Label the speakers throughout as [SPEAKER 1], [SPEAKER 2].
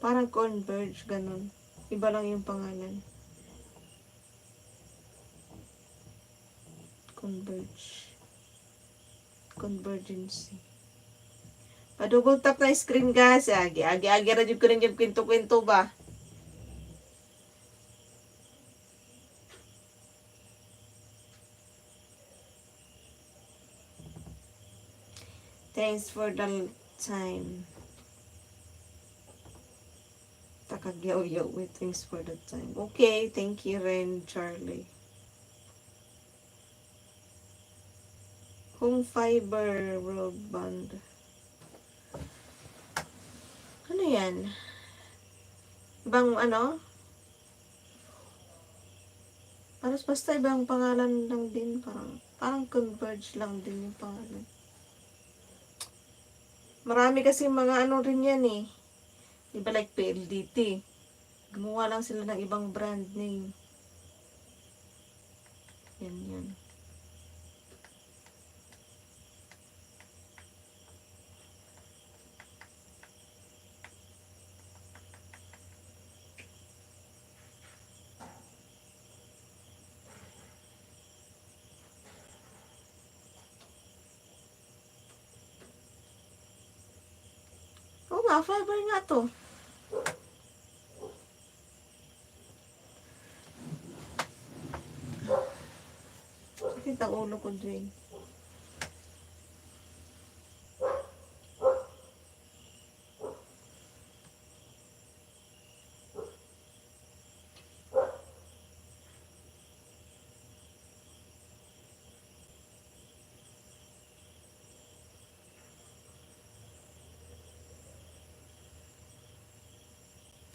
[SPEAKER 1] Parang Converge, ganun. Iba lang yung pangalan. Converge. Convergency. Padugol tap na screen guys. Agi ra jud ko rin yung kwento-kwento ba. Thanks for the time. Takagyaw-yaw with thanks for the time. Okay, thank you rin, Charlie. Home fiber broadband. Ano yan? Ibang ano? Paras basta ibang pangalan lang din. Parang Converge lang din yung pangalan. Marami kasi mga ano rin yan eh. Diba like PLDT? Gumawa lang sila ng ibang brand name. Yan. Oo nga, fiber nga to. Sakit ang ulo ko din.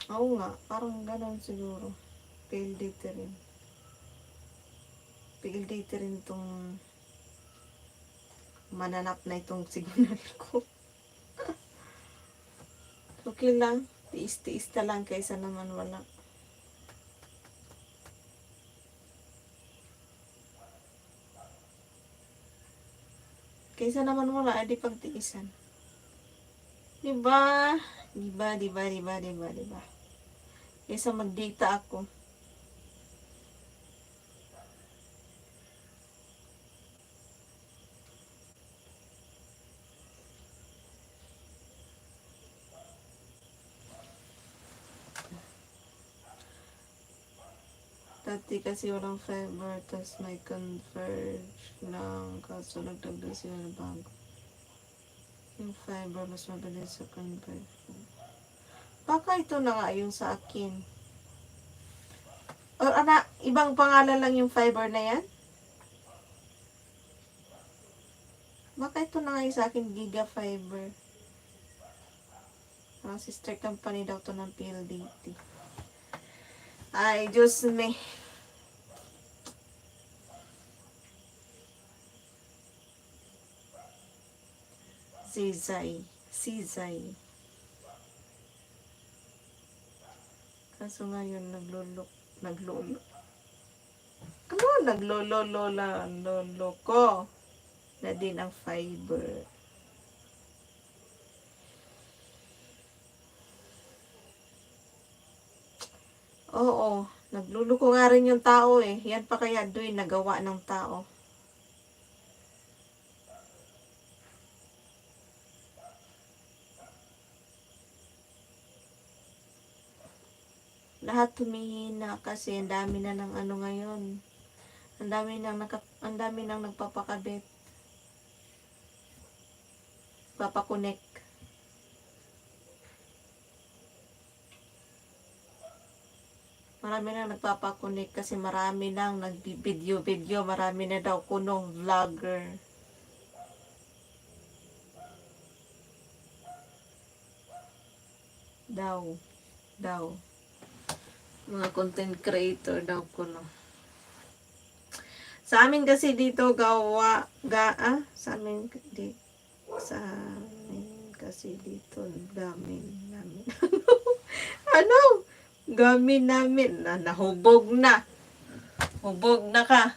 [SPEAKER 1] Oo nga, parang gano'n siguro. PLDT rin. PLDT rin itong mananap na itong signal ko. Okay lang. Tiis-tiis na lang kaysa naman wala. Kaysa naman wala, edi pagtiisan. Diba? Diba? Kaysa mag-data ako. Dati kasi walang fiber, tapos may Converge lang, kaso nagdagdag sila na bago. Yung fiber, mas mabilis sa Converge. Baka ito na nga yung sa akin. Or ibang pangalan lang yung fiber na yan? Baka ito na nga yung sa akin, Giga Fiber. Parang sister company daw to ng PLDT. Ay, Diyos me. Sizay. Kaso ngayon, nagloloko na din ang fiber. Oo, nagluluko nga rin yung tao eh. Yan pa kaya doon nagawa ng tao. Lahat tumihina kasi ang dami na ng ano ngayon. Ang dami nang nagpapakabit. Papakonek. Marami nang nagpapakonek kasi marami nang nagbi-video, marami na daw kunong vlogger. Daw. Mga content creator daw kuno. Sa amin kasi dito sa amin kasi dito namin. Ano? Gamin namin na nahubog na. Hubog na ka.